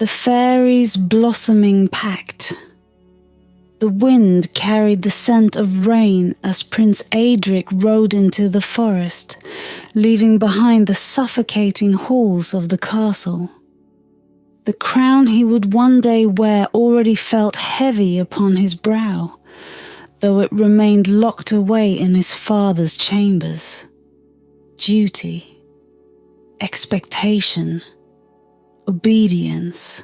The Fairies Blossoming Pact. The wind carried the scent of rain as Prince Aedric rode into the forest, leaving behind the suffocating halls of the castle. The crown he would one day wear already felt heavy upon his brow, though it remained locked away in his father's chambers. Duty, expectation, obedience.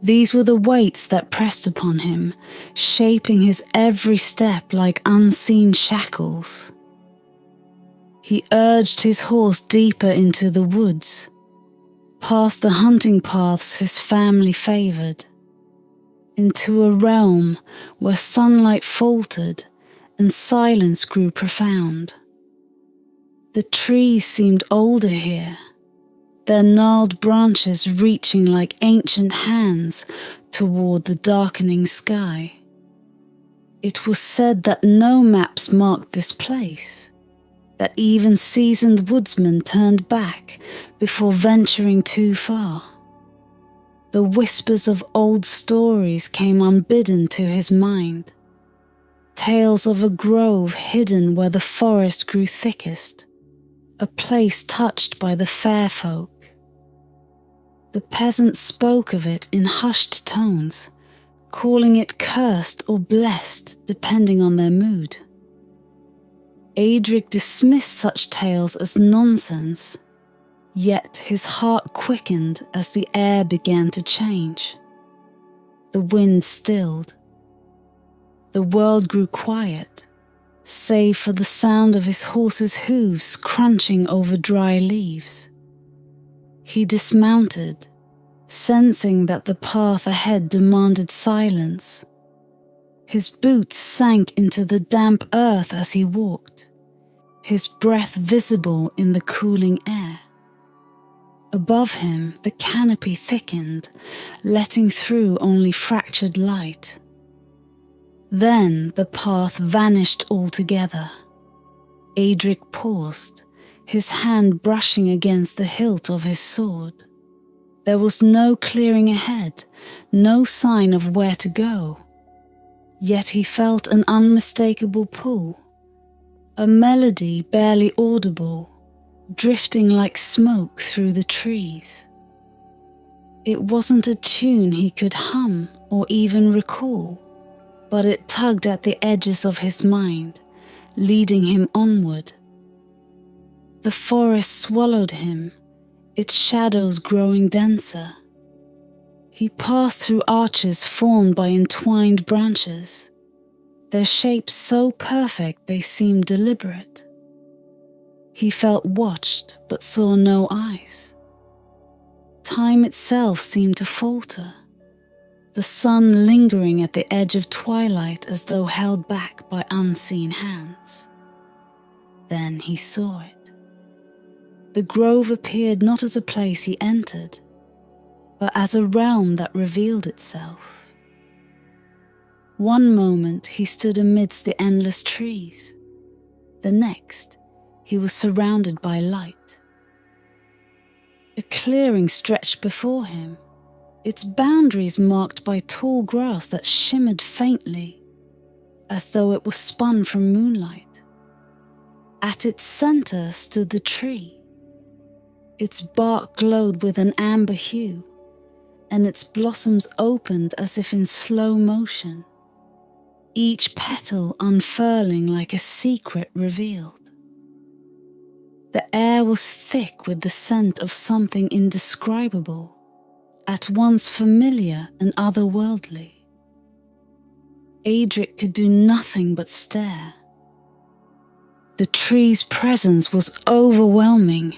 These were the weights that pressed upon him, shaping his every step like unseen shackles. He urged his horse deeper into the woods, past the hunting paths his family favoured, into a realm where sunlight faltered and silence grew profound. The trees seemed older here, their gnarled branches reaching like ancient hands toward the darkening sky. It was said that no maps marked this place, that even seasoned woodsmen turned back before venturing too far. The whispers of old stories came unbidden to his mind, tales of a grove hidden where the forest grew thickest, a place touched by the fair folk. The peasants spoke of it in hushed tones, calling it cursed or blessed depending on their mood. Aedric dismissed such tales as nonsense, yet his heart quickened as the air began to change. The wind stilled. The world grew quiet, save for the sound of his horse's hooves crunching over dry leaves. He dismounted, sensing that the path ahead demanded silence. His boots sank into the damp earth as he walked, his breath visible in the cooling air. Above him, the canopy thickened, letting through only fractured light. Then the path vanished altogether. Aedric paused, his hand brushing against the hilt of his sword. There was no clearing ahead, no sign of where to go. Yet he felt an unmistakable pull, a melody barely audible, drifting like smoke through the trees. It wasn't a tune he could hum or even recall, but it tugged at the edges of his mind, leading him onward. The forest swallowed him, its shadows growing denser. He passed through arches formed by entwined branches, their shapes so perfect they seemed deliberate. He felt watched but saw no eyes. Time itself seemed to falter, the sun lingering at the edge of twilight as though held back by unseen hands. Then he saw it. The grove appeared not as a place he entered, but as a realm that revealed itself. One moment he stood amidst the endless trees. The next, he was surrounded by light. A clearing stretched before him, its boundaries marked by tall grass that shimmered faintly, as though it was spun from moonlight. At its center stood the tree. Its bark glowed with an amber hue, and its blossoms opened as if in slow motion, each petal unfurling like a secret revealed. The air was thick with the scent of something indescribable, at once familiar and otherworldly. Aedric could do nothing but stare. The tree's presence was overwhelming,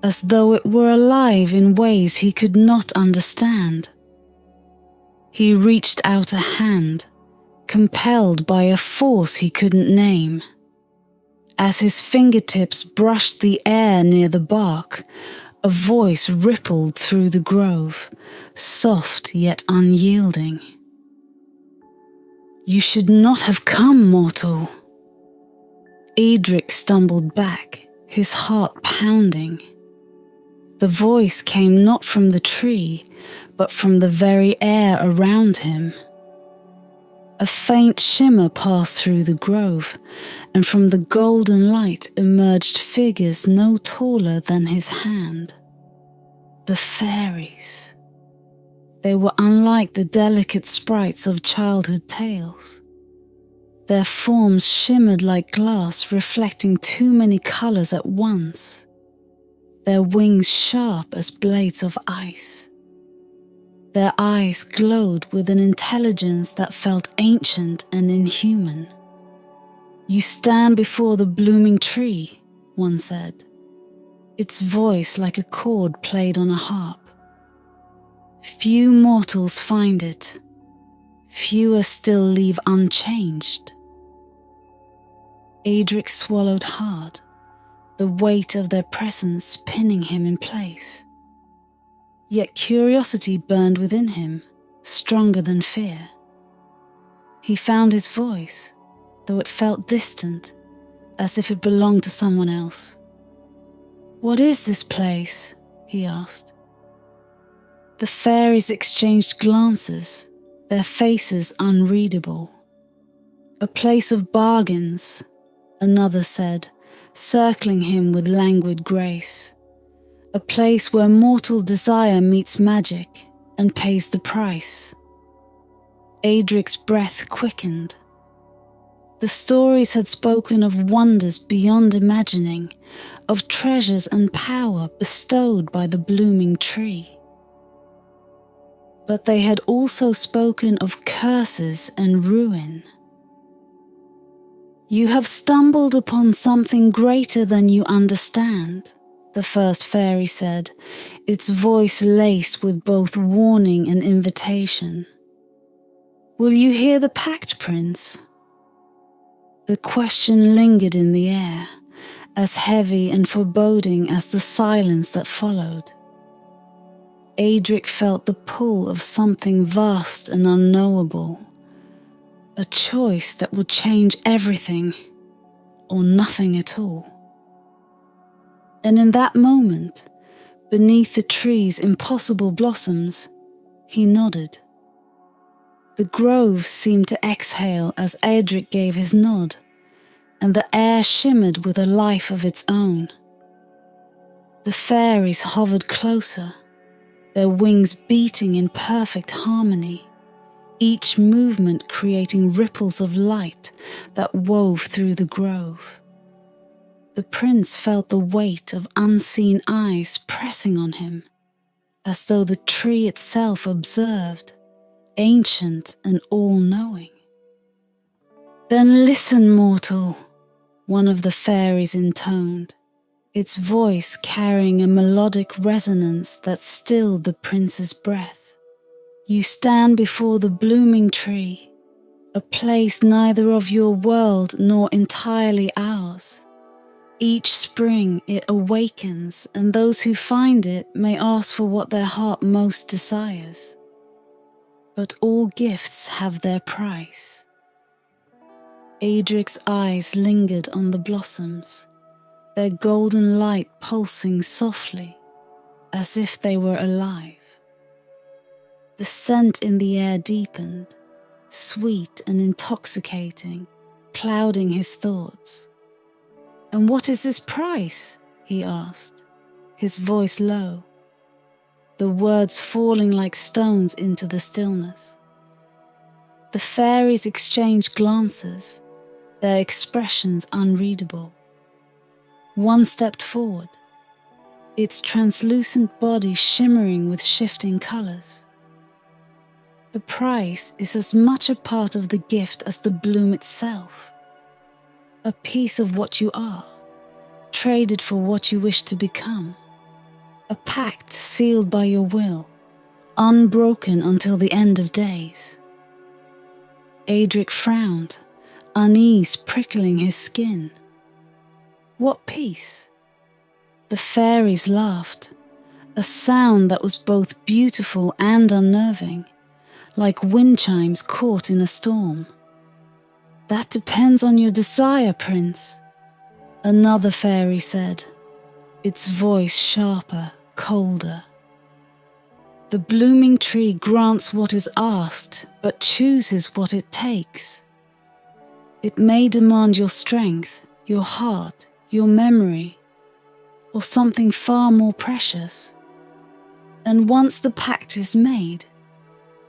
as though it were alive in ways he could not understand. He reached out a hand, compelled by a force he couldn't name. As his fingertips brushed the air near the bark, a voice rippled through the grove, soft yet unyielding. "You should not have come, mortal." Aedric stumbled back, his heart pounding. The voice came not from the tree, but from the very air around him. A faint shimmer passed through the grove, and from the golden light emerged figures no taller than his hand. The fairies. They were unlike the delicate sprites of childhood tales. Their forms shimmered like glass, reflecting too many colors at once. Their wings sharp as blades of ice. Their eyes glowed with an intelligence that felt ancient and inhuman. "You stand before the blooming tree," one said, its voice like a chord played on a harp. "Few mortals find it. Fewer still leave unchanged." Aedric swallowed hard, the weight of their presence pinning him in place. Yet curiosity burned within him, stronger than fear. He found his voice, though it felt distant, as if it belonged to someone else. "What is this place?" he asked. The fairies exchanged glances, their faces unreadable. "A place of bargains," another said, circling him with languid grace. "A place where mortal desire meets magic and pays the price." Aedric's breath quickened. The stories had spoken of wonders beyond imagining, of treasures and power bestowed by the blooming tree. But they had also spoken of curses and ruin. "You have stumbled upon something greater than you understand," the first fairy said, its voice laced with both warning and invitation. "Will you hear the pact, Prince?" The question lingered in the air, as heavy and foreboding as the silence that followed. Aedric felt the pull of something vast and unknowable, a choice that would change everything, or nothing at all. And in that moment, beneath the tree's impossible blossoms, he nodded. The grove seemed to exhale as Aedric gave his nod, and the air shimmered with a life of its own. The fairies hovered closer, their wings beating in perfect harmony, each movement creating ripples of light that wove through the grove. The prince felt the weight of unseen eyes pressing on him, as though the tree itself observed, ancient and all-knowing. "Then listen, mortal," one of the fairies intoned, its voice carrying a melodic resonance that stilled the prince's breath. "You stand before the blooming tree, a place neither of your world nor entirely ours. Each spring it awakens, and those who find it may ask for what their heart most desires. But all gifts have their price." Aedric's eyes lingered on the blossoms, their golden light pulsing softly, as if they were alive. The scent in the air deepened, sweet and intoxicating, clouding his thoughts. "And what is this price?" he asked, his voice low, the words falling like stones into the stillness. The fairies exchanged glances, their expressions unreadable. One stepped forward, its translucent body shimmering with shifting colors. "The price is as much a part of the gift as the bloom itself. A piece of what you are, traded for what you wish to become. A pact sealed by your will, unbroken until the end of days." Aedric frowned, unease prickling his skin. "What peace?" The fairies laughed, a sound that was both beautiful and unnerving, like wind chimes caught in a storm. "That depends on your desire, Prince," another fairy said, its voice sharper, colder. The blooming tree grants what is asked, but chooses what it takes. It may demand your strength, your heart, your memory, or something far more precious. And once the pact is made,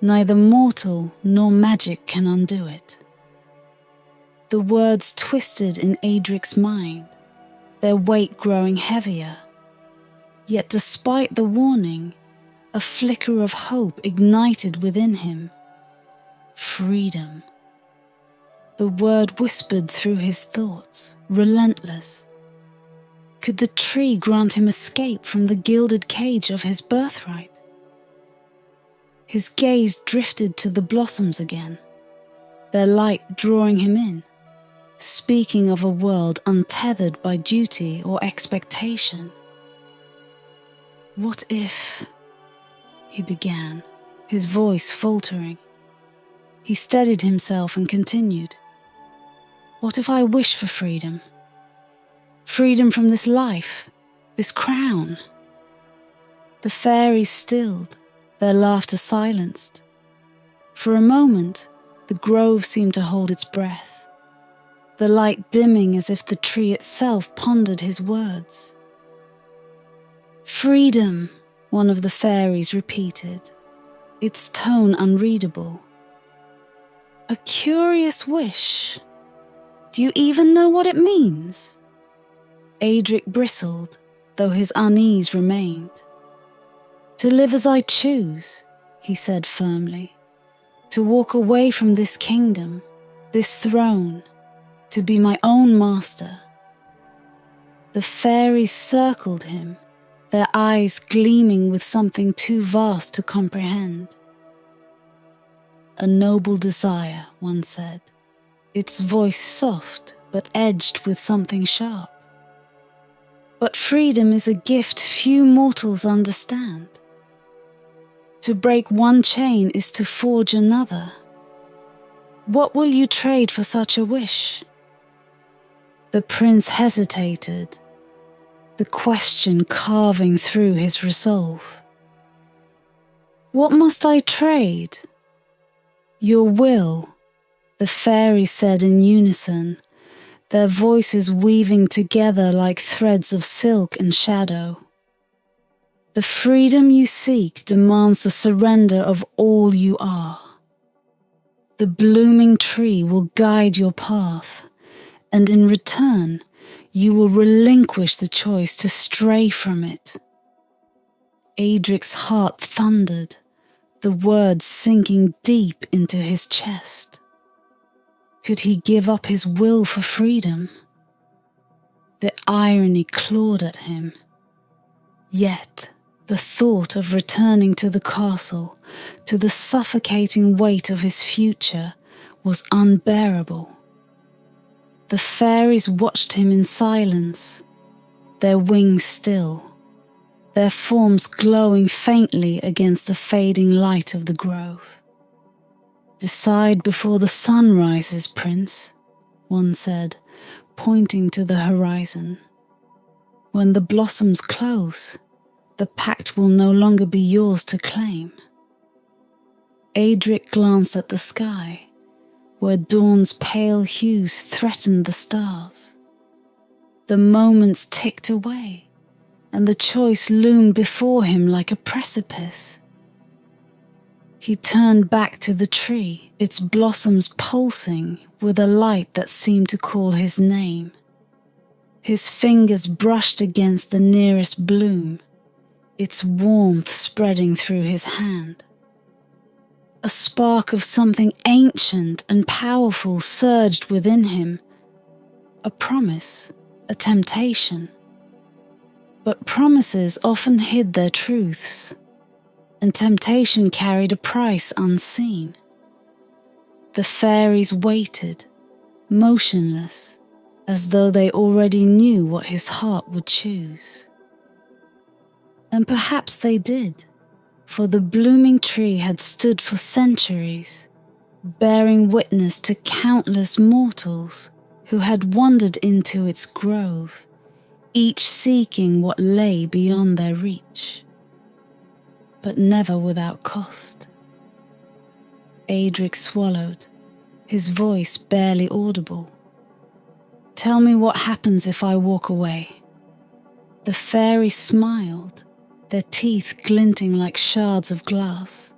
neither mortal nor magic can undo it. The words twisted in Aedric's mind, their weight growing heavier. Yet despite the warning, a flicker of hope ignited within him. Freedom. The word whispered through his thoughts, relentless. Could the tree grant him escape from the gilded cage of his birthright? His gaze drifted to the blossoms again, their light drawing him in, speaking of a world untethered by duty or expectation. What if, he began, his voice faltering. He steadied himself and continued. What if I wish for freedom? Freedom from this life, this crown? The fairies stilled, their laughter silenced. For a moment, the grove seemed to hold its breath, the light dimming as if the tree itself pondered his words. Freedom, one of the fairies repeated, its tone unreadable. A curious wish. Do you even know what it means? Aedric bristled, though his unease remained. To live as I choose, he said firmly. To walk away from this kingdom, this throne, to be my own master. The fairies circled him, their eyes gleaming with something too vast to comprehend. A noble desire, one said, its voice soft but edged with something sharp. But freedom is a gift few mortals understand. To break one chain is to forge another. What will you trade for such a wish? The prince hesitated, the question carving through his resolve. What must I trade? Your will, the fairies said in unison, their voices weaving together like threads of silk and shadow. The freedom you seek demands the surrender of all you are. The blooming tree will guide your path, and in return, you will relinquish the choice to stray from it. Aedric's heart thundered, the words sinking deep into his chest. Could he give up his will for freedom? The irony clawed at him. Yet, the thought of returning to the castle, to the suffocating weight of his future, was unbearable. The fairies watched him in silence, their wings still, their forms glowing faintly against the fading light of the grove. Decide before the sun rises, Prince, one said, pointing to the horizon. When the blossoms close, the pact will no longer be yours to claim. Aedric glanced at the sky, where dawn's pale hues threatened the stars. The moments ticked away, and the choice loomed before him like a precipice. He turned back to the tree, its blossoms pulsing with a light that seemed to call his name. His fingers brushed against the nearest bloom, its warmth spreading through his hand. A spark of something ancient and powerful surged within him. A promise, a temptation. But promises often hid their truths, and temptation carried a price unseen. The fairies waited, motionless, as though they already knew what his heart would choose. And perhaps they did, for the blooming tree had stood for centuries, bearing witness to countless mortals who had wandered into its grove, each seeking what lay beyond their reach, but never without cost. Aedric swallowed, his voice barely audible. "Tell me what happens if I walk away." The fairies smiled, their teeth glinting like shards of glass.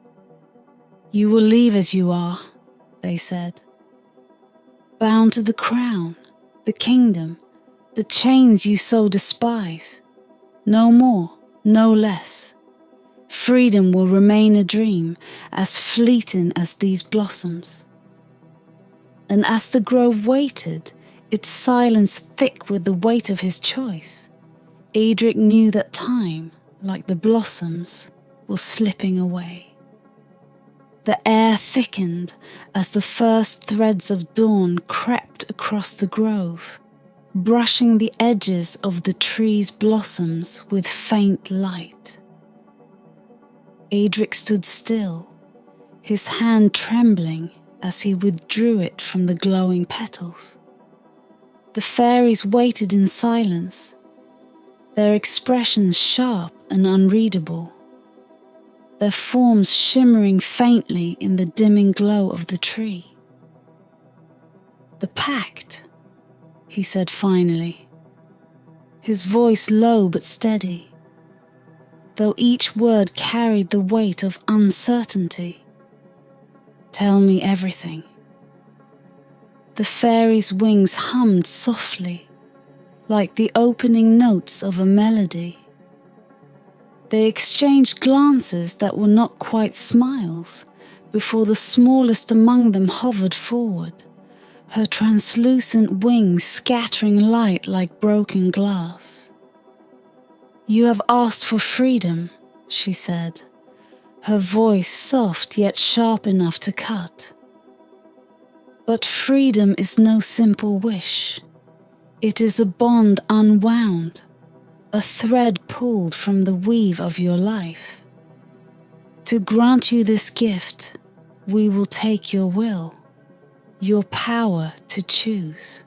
"You will leave as you are," they said. "Bound to the crown, the kingdom, the chains you so despise. No more, no less. Freedom will remain a dream, as fleeting as these blossoms." And as the grove waited, its silence thick with the weight of his choice, Aedric knew that time, like the blossoms, was slipping away. The air thickened as the first threads of dawn crept across the grove, brushing the edges of the tree's blossoms with faint light. Aedric stood still, his hand trembling as he withdrew it from the glowing petals. The fairies waited in silence, their expressions sharp and unreadable, their forms shimmering faintly in the dimming glow of the tree. "The pact," he said finally, his voice low but steady, though each word carried the weight of uncertainty. "Tell me everything." The fairies' wings hummed softly, like the opening notes of a melody. They exchanged glances that were not quite smiles before the smallest among them hovered forward, her translucent wings scattering light like broken glass. "You have asked for freedom," she said, her voice soft yet sharp enough to cut. "But freedom is no simple wish. It is a bond unwound, a thread pulled from the weave of your life. To grant you this gift, we will take your will, your power to choose.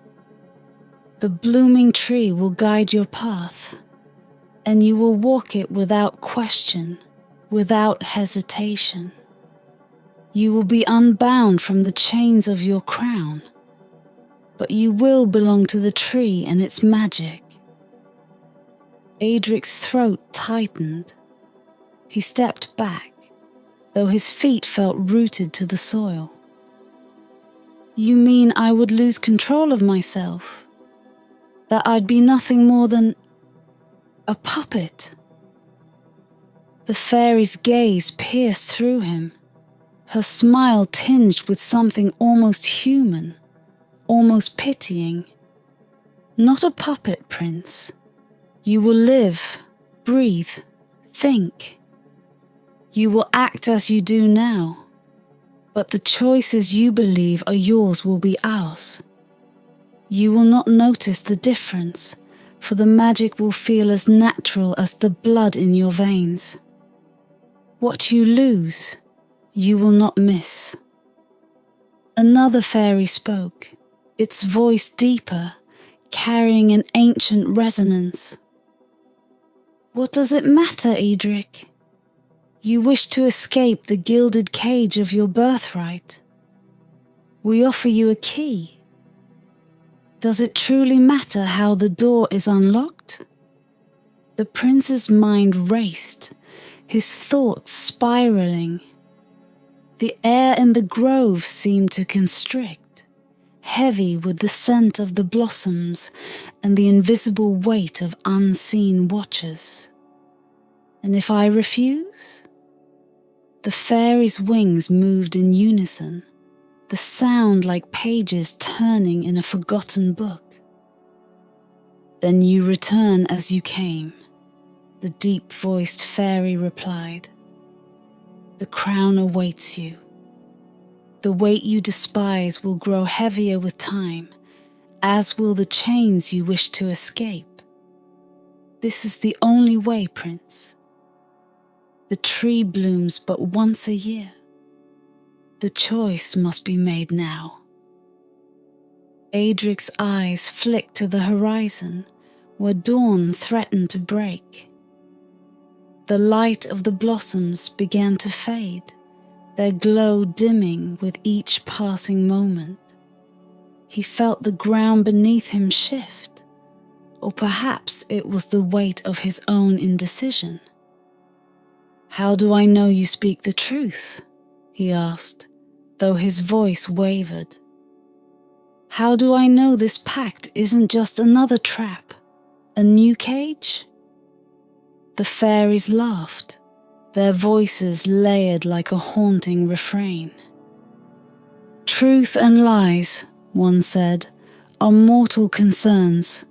The blooming tree will guide your path, and you will walk it without question, without hesitation. You will be unbound from the chains of your crown, but you will belong to the tree and its magic." Aedric's throat tightened. He stepped back, though his feet felt rooted to the soil. "You mean I would lose control of myself? That I'd be nothing more than a puppet?" The fairy's gaze pierced through him, her smile tinged with something almost human, almost pitying. "Not a puppet, Prince. You will live, breathe, think. You will act as you do now, but the choices you believe are yours will be ours. You will not notice the difference, for the magic will feel as natural as the blood in your veins. What you lose, you will not miss." Another fairy spoke, its voice deeper, carrying an ancient resonance. "What does it matter, Aedric? You wish to escape the gilded cage of your birthright. We offer you a key. Does it truly matter how the door is unlocked?" The prince's mind raced, his thoughts spiraling. The air in the grove seemed to constrict, heavy with the scent of the blossoms and the invisible weight of unseen watchers. "And if I refuse?" The fairy's wings moved in unison, the sound like pages turning in a forgotten book. "Then you return as you came," the deep-voiced fairy replied. "The crown awaits you. The weight you despise will grow heavier with time, as will the chains you wish to escape. This is the only way, Prince. The tree blooms but once a year. The choice must be made now." Aedric's eyes flicked to the horizon, where dawn threatened to break. The light of the blossoms began to fade, their glow dimming with each passing moment. He felt the ground beneath him shift, or perhaps it was the weight of his own indecision. "How do I know you speak the truth?" he asked, though his voice wavered. "How do I know this pact isn't just another trap, a new cage?" The fairies laughed, their voices layered like a haunting refrain. "Truth and lies," one said, "are mortal concerns.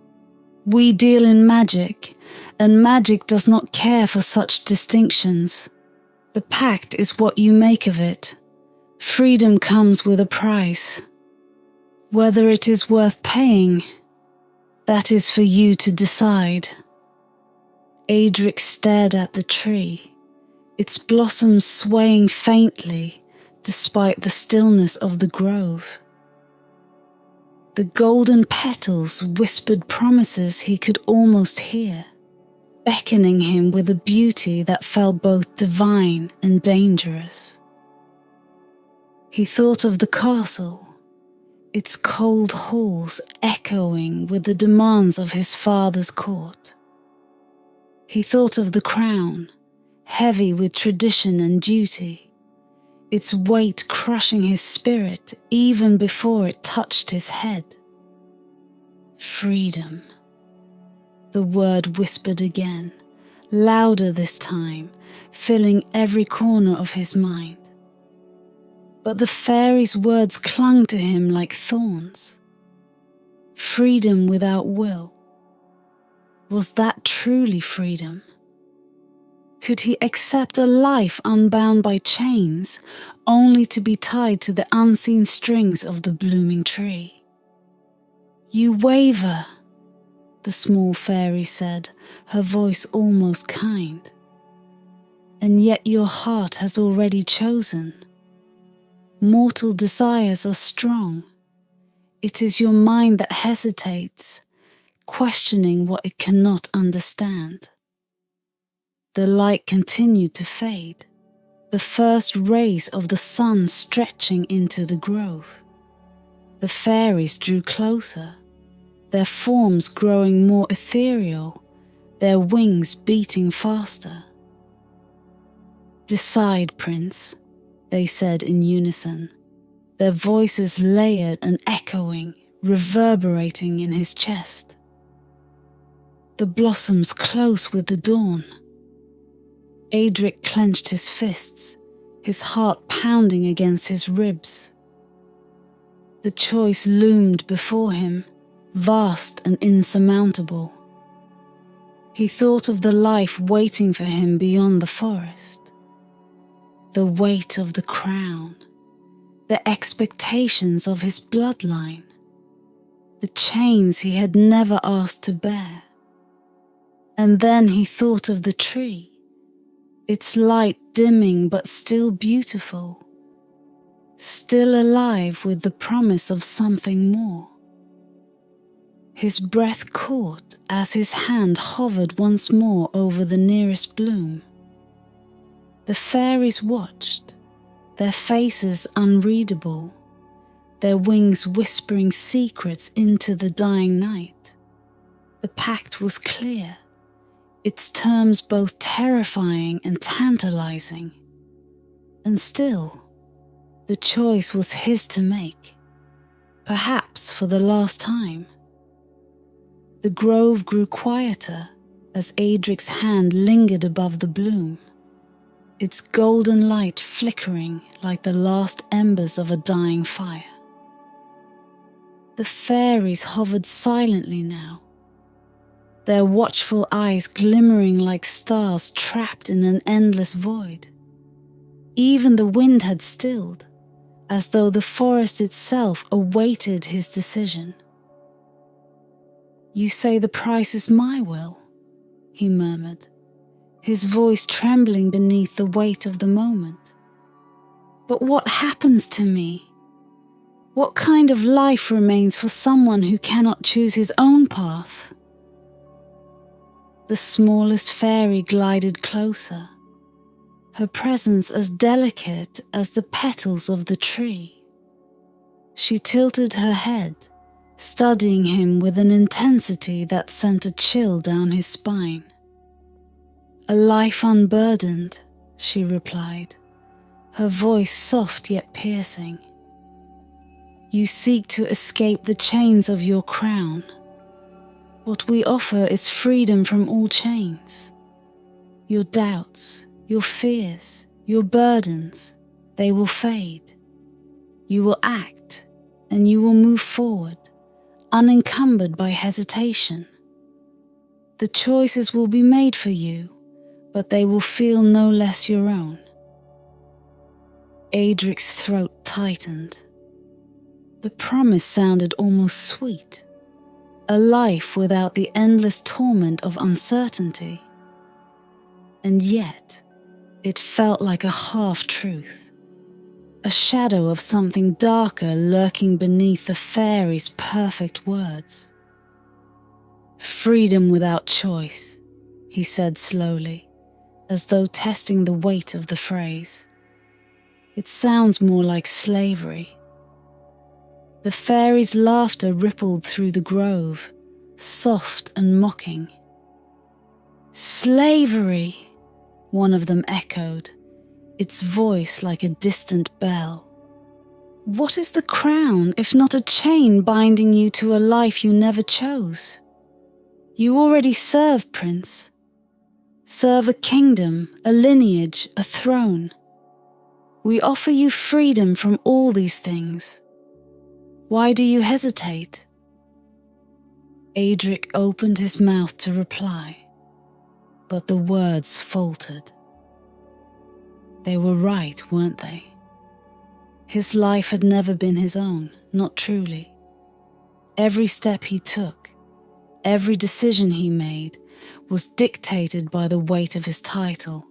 We deal in magic, and magic does not care for such distinctions. The pact is what you make of it. Freedom comes with a price. Whether it is worth paying, that is for you to decide." Aedric stared at the tree, its blossoms swaying faintly despite the stillness of the grove. The golden petals whispered promises he could almost hear, beckoning him with a beauty that felt both divine and dangerous. He thought of the castle, its cold halls echoing with the demands of his father's court. He thought of the crown, heavy with tradition and duty, its weight crushing his spirit even before it touched his head. Freedom. The word whispered again, louder this time, filling every corner of his mind. But the fairy's words clung to him like thorns. Freedom without will. Was that truly freedom? Could he accept a life unbound by chains, only to be tied to the unseen strings of the blooming tree? "You waver," the small fairy said, her voice almost kind. "And yet your heart has already chosen. Mortal desires are strong. It is your mind that hesitates, questioning what it cannot understand." The light continued to fade, the first rays of the sun stretching into the grove. The fairies drew closer, their forms growing more ethereal, their wings beating faster. "Decide, Prince," they said in unison, their voices layered and echoing, reverberating in his chest. The blossoms close with the dawn. Aedric clenched his fists, his heart pounding against his ribs. The choice loomed before him, vast and insurmountable. He thought of the life waiting for him beyond the forest. The weight of the crown, the expectations of his bloodline, the chains he had never asked to bear. And then he thought of the tree, its light dimming but still beautiful, still alive with the promise of something more. His breath caught as his hand hovered once more over the nearest bloom. The fairies watched, their faces unreadable, their wings whispering secrets into the dying night. The pact was clear, its terms both terrifying and tantalizing. And still, the choice was his to make, perhaps for the last time. The grove grew quieter as Aedric's hand lingered above the bloom, its golden light flickering like the last embers of a dying fire. The fairies hovered silently now, their watchful eyes glimmering like stars trapped in an endless void. Even the wind had stilled, as though the forest itself awaited his decision. "You say the price is my will," he murmured, his voice trembling beneath the weight of the moment. "But what happens to me? What kind of life remains for someone who cannot choose his own path?" The smallest fairy glided closer, her presence as delicate as the petals of the tree. She tilted her head, studying him with an intensity that sent a chill down his spine. "A life unburdened," she replied, her voice soft yet piercing. "You seek to escape the chains of your crown. What we offer is freedom from all chains. Your doubts, your fears, your burdens, they will fade. You will act, and you will move forward, unencumbered by hesitation. The choices will be made for you, but they will feel no less your own." Aedric's throat tightened. The promise sounded almost sweet, a life without the endless torment of uncertainty. And yet, it felt like a half-truth, a shadow of something darker lurking beneath the fairy's perfect words. "Freedom without choice," he said slowly, as though testing the weight of the phrase. "It sounds more like slavery." The fairy's laughter rippled through the grove, soft and mocking. "Slavery," one of them echoed, its voice like a distant bell. "What is the crown if not a chain binding you to a life you never chose? You already serve, Prince. Serve a kingdom, a lineage, a throne. We offer you freedom from all these things. Why do you hesitate?" Aedric opened his mouth to reply, but the words faltered. They were right, weren't they? His life had never been his own, not truly. Every step he took, every decision he made, was dictated by the weight of his title,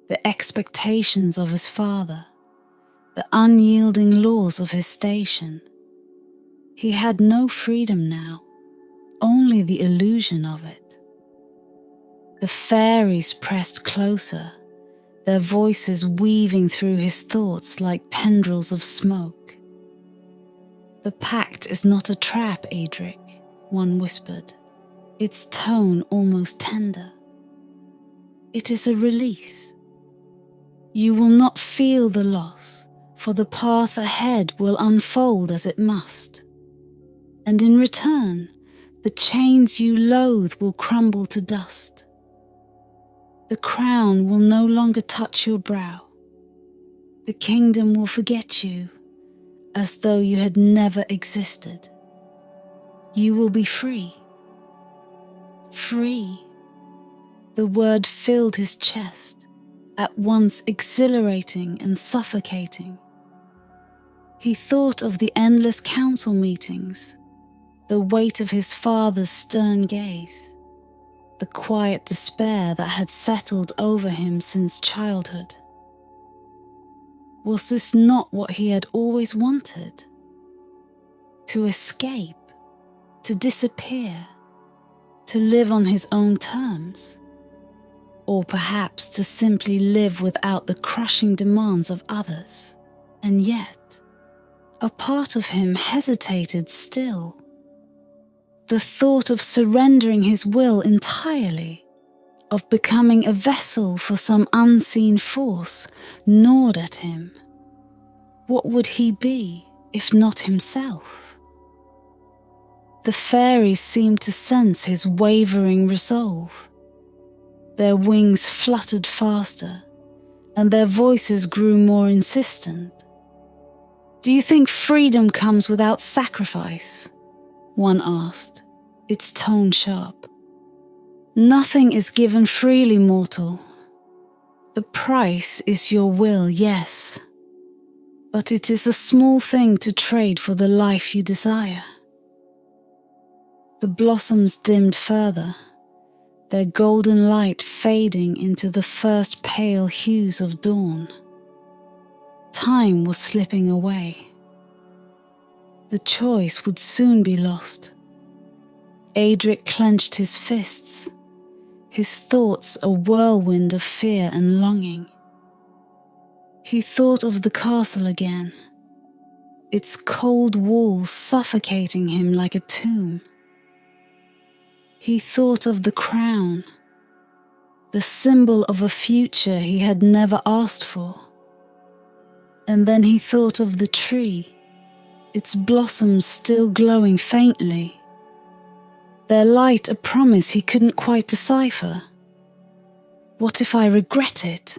the expectations of his father, the unyielding laws of his station. He had no freedom now, only the illusion of it. The fairies pressed closer, their voices weaving through his thoughts like tendrils of smoke. "The pact is not a trap, Aedric," one whispered, its tone almost tender. "It is a release. You will not feel the loss, for the path ahead will unfold as it must. And in return, the chains you loathe will crumble to dust. The crown will no longer touch your brow. The kingdom will forget you, as though you had never existed. You will be free." Free. The word filled his chest, at once exhilarating and suffocating. He thought of the endless council meetings, the weight of his father's stern gaze, the quiet despair that had settled over him since childhood. Was this not what he had always wanted? To escape, to disappear, to live on his own terms? Or perhaps to simply live without the crushing demands of others? And yet, a part of him hesitated still. The thought of surrendering his will entirely, of becoming a vessel for some unseen force, gnawed at him. What would he be, if not himself? The fairies seemed to sense his wavering resolve. Their wings fluttered faster, and their voices grew more insistent. "Do you think freedom comes without sacrifice?" one asked, its tone sharp. "Nothing is given freely, mortal. The price is your will, yes, but it is a small thing to trade for the life you desire." The blossoms dimmed further, their golden light fading into the first pale hues of dawn. Time was slipping away. The choice would soon be lost. Aedric clenched his fists, his thoughts a whirlwind of fear and longing. He thought of the castle again, its cold walls suffocating him like a tomb. He thought of the crown, the symbol of a future he had never asked for. And then he thought of the tree, its blossoms still glowing faintly, their light a promise he couldn't quite decipher. What if I regret it?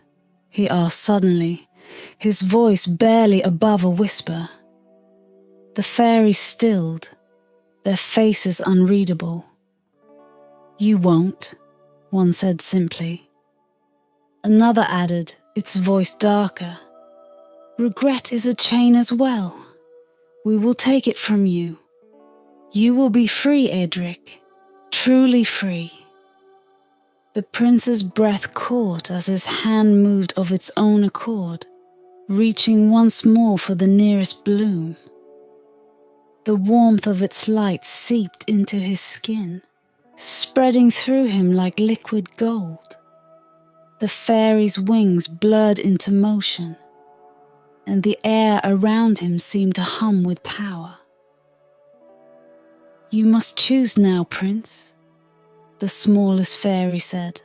He asked suddenly, his voice barely above a whisper. The fairies stilled, their faces unreadable. You won't, one said simply. Another added, its voice darker. Regret is a chain as well. We will take it from you. You will be free, Aedric, truly free. The prince's breath caught as his hand moved of its own accord, reaching once more for the nearest bloom. The warmth of its light seeped into his skin, spreading through him like liquid gold. The fairy's wings blurred into motion, and the air around him seemed to hum with power. You must choose now, Prince, the smallest fairy said,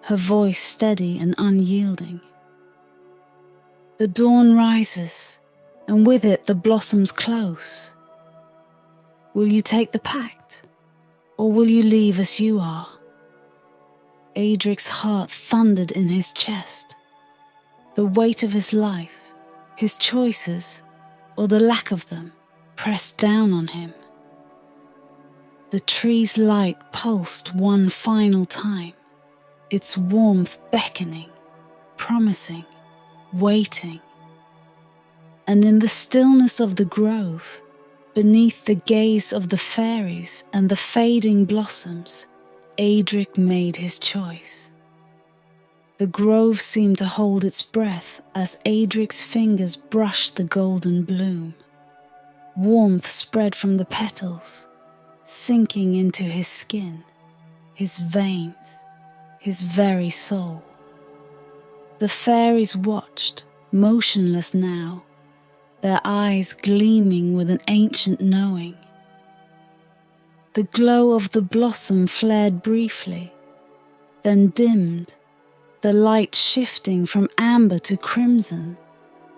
her voice steady and unyielding. The dawn rises, and with it the blossoms close. Will you take the pact, or will you leave as you are? Aedric's heart thundered in his chest. The weight of his life, his choices, or the lack of them, pressed down on him. The tree's light pulsed one final time, its warmth beckoning, promising, waiting. And in the stillness of the grove, beneath the gaze of the fairies and the fading blossoms, Aedric made his choice. The grove seemed to hold its breath as Aedric's fingers brushed the golden bloom. Warmth spread from the petals, sinking into his skin, his veins, his very soul. The fairies watched, motionless now, their eyes gleaming with an ancient knowing. The glow of the blossom flared briefly, then dimmed, the light shifting from amber to crimson,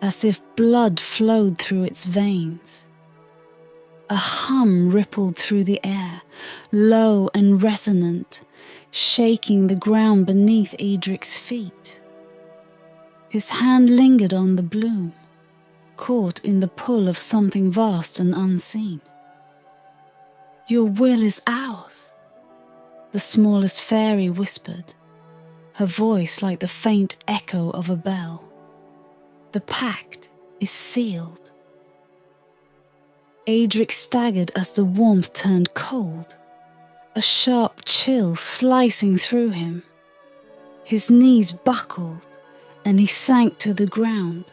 as if blood flowed through its veins. A hum rippled through the air, low and resonant, shaking the ground beneath Aedric's feet. His hand lingered on the bloom, caught in the pull of something vast and unseen. Your will is ours, the smallest fairy whispered, her voice like the faint echo of a bell. The pact is sealed. Aedric staggered as the warmth turned cold, a sharp chill slicing through him. His knees buckled, and he sank to the ground,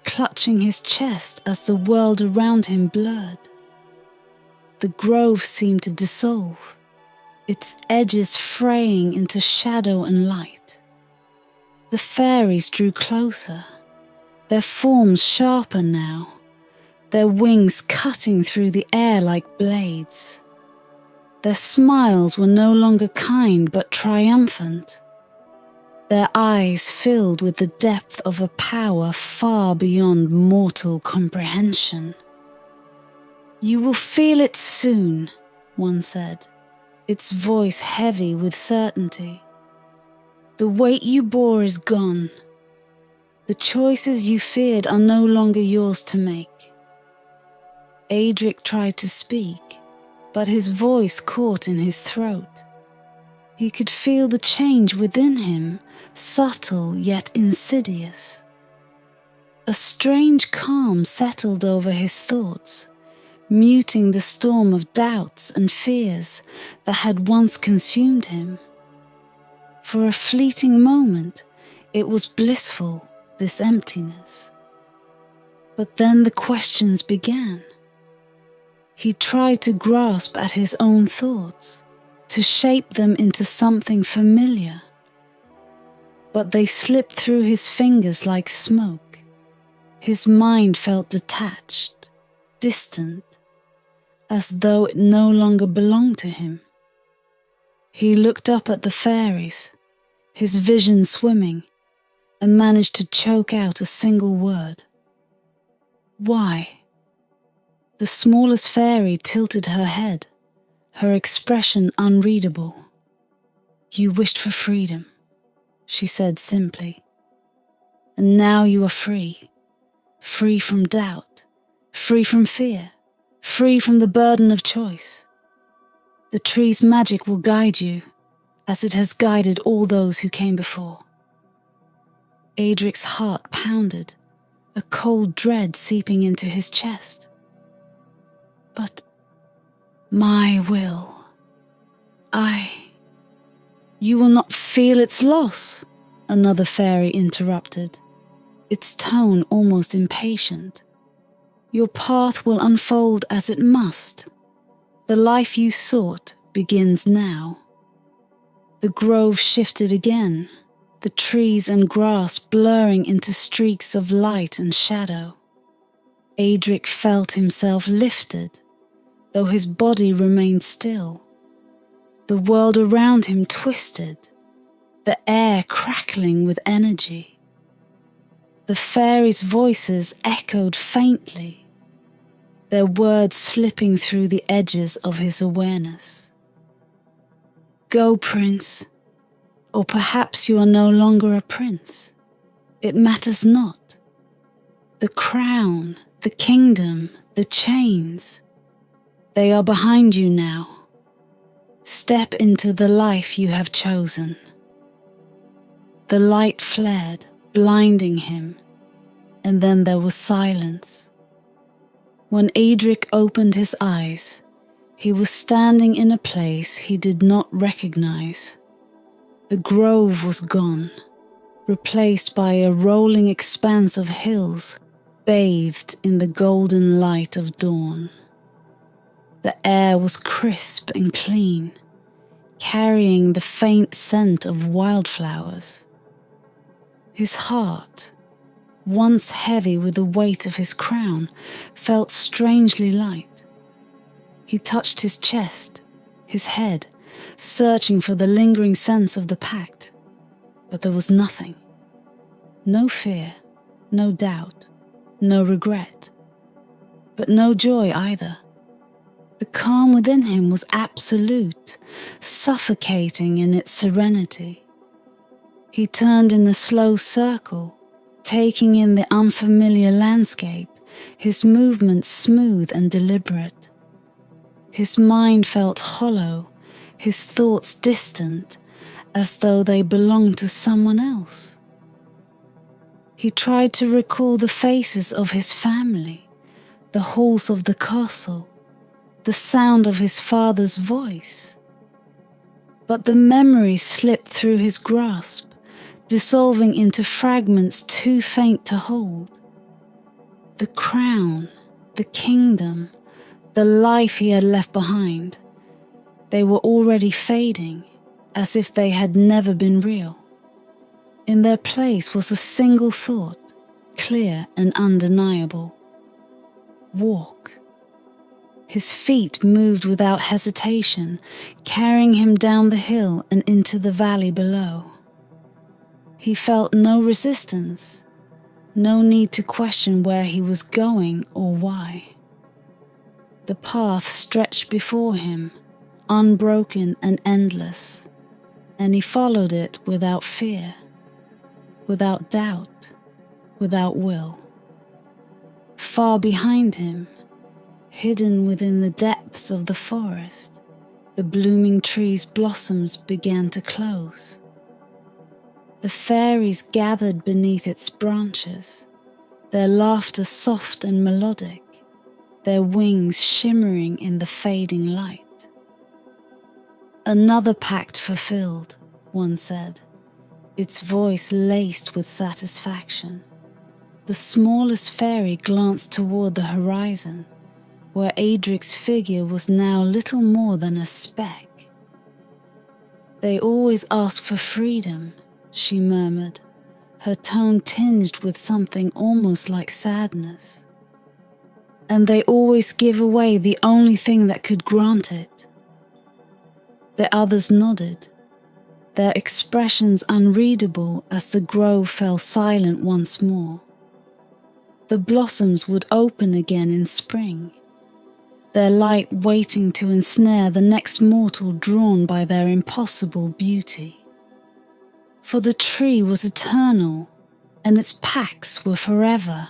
clutching his chest as the world around him blurred. The grove seemed to dissolve, its edges fraying into shadow and light. The fairies drew closer, their forms sharper now, their wings cutting through the air like blades. Their smiles were no longer kind but triumphant, their eyes filled with the depth of a power far beyond mortal comprehension. You will feel it soon, one said, its voice heavy with certainty. The weight you bore is gone. The choices you feared are no longer yours to make. Aedric tried to speak, but his voice caught in his throat. He could feel the change within him, subtle yet insidious. A strange calm settled over his thoughts, muting the storm of doubts and fears that had once consumed him. For a fleeting moment, it was blissful, this emptiness. But then the questions began. He tried to grasp at his own thoughts, to shape them into something familiar. But they slipped through his fingers like smoke. His mind felt detached, distant, as though it no longer belonged to him. He looked up at the fairies, his vision swimming, and managed to choke out a single word. Why? The smallest fairy tilted her head, her expression unreadable. You wished for freedom, she said simply. And now you are free. Free from doubt, free from fear, free from the burden of choice. The tree's magic will guide you, as it has guided all those who came before. Aedric's heart pounded, a cold dread seeping into his chest. But my will, You will not feel its loss, another fairy interrupted, its tone almost impatient. Your path will unfold as it must. The life you sought begins now. The grove shifted again, the trees and grass blurring into streaks of light and shadow. Aedric felt himself lifted, though his body remained still. The world around him twisted, the air crackling with energy. The fairies' voices echoed faintly, their words slipping through the edges of his awareness. Go, prince, or perhaps you are no longer a prince. It matters not. The crown, the kingdom, the chains, they are behind you now. Step into the life you have chosen. The light flared, blinding him, and then there was silence. When Aedric opened his eyes, he was standing in a place he did not recognize. The grove was gone, replaced by a rolling expanse of hills bathed in the golden light of dawn. The air was crisp and clean, carrying the faint scent of wildflowers. His heart, once heavy with the weight of his crown, felt strangely light. He touched his chest, his head, searching for the lingering sense of the pact, but there was nothing. No fear, no doubt, no regret, but no joy either. The calm within him was absolute, suffocating in its serenity. He turned in a slow circle, taking in the unfamiliar landscape, his movements smooth and deliberate. His mind felt hollow, his thoughts distant, as though they belonged to someone else. He tried to recall the faces of his family, the halls of the castle, the sound of his father's voice. But the memory slipped through his grasp, dissolving into fragments too faint to hold. The crown, the kingdom, the life he had left behind, they were already fading, as if they had never been real. In their place was a single thought, clear and undeniable. Walk. His feet moved without hesitation, carrying him down the hill and into the valley below. He felt no resistance, no need to question where he was going or why. The path stretched before him, unbroken and endless, and he followed it without fear, without doubt, without will. Far behind him, hidden within the depths of the forest, the blooming tree's blossoms began to close. The fairies gathered beneath its branches, their laughter soft and melodic, their wings shimmering in the fading light. Another pact fulfilled, one said, its voice laced with satisfaction. The smallest fairy glanced toward the horizon, where Aedric's figure was now little more than a speck. They always ask for freedom, she murmured, her tone tinged with something almost like sadness. And they always give away the only thing that could grant it. The others nodded, their expressions unreadable as the grove fell silent once more. The blossoms would open again in spring, their light waiting to ensnare the next mortal drawn by their impossible beauty. For the tree was eternal, and its pacts were forever.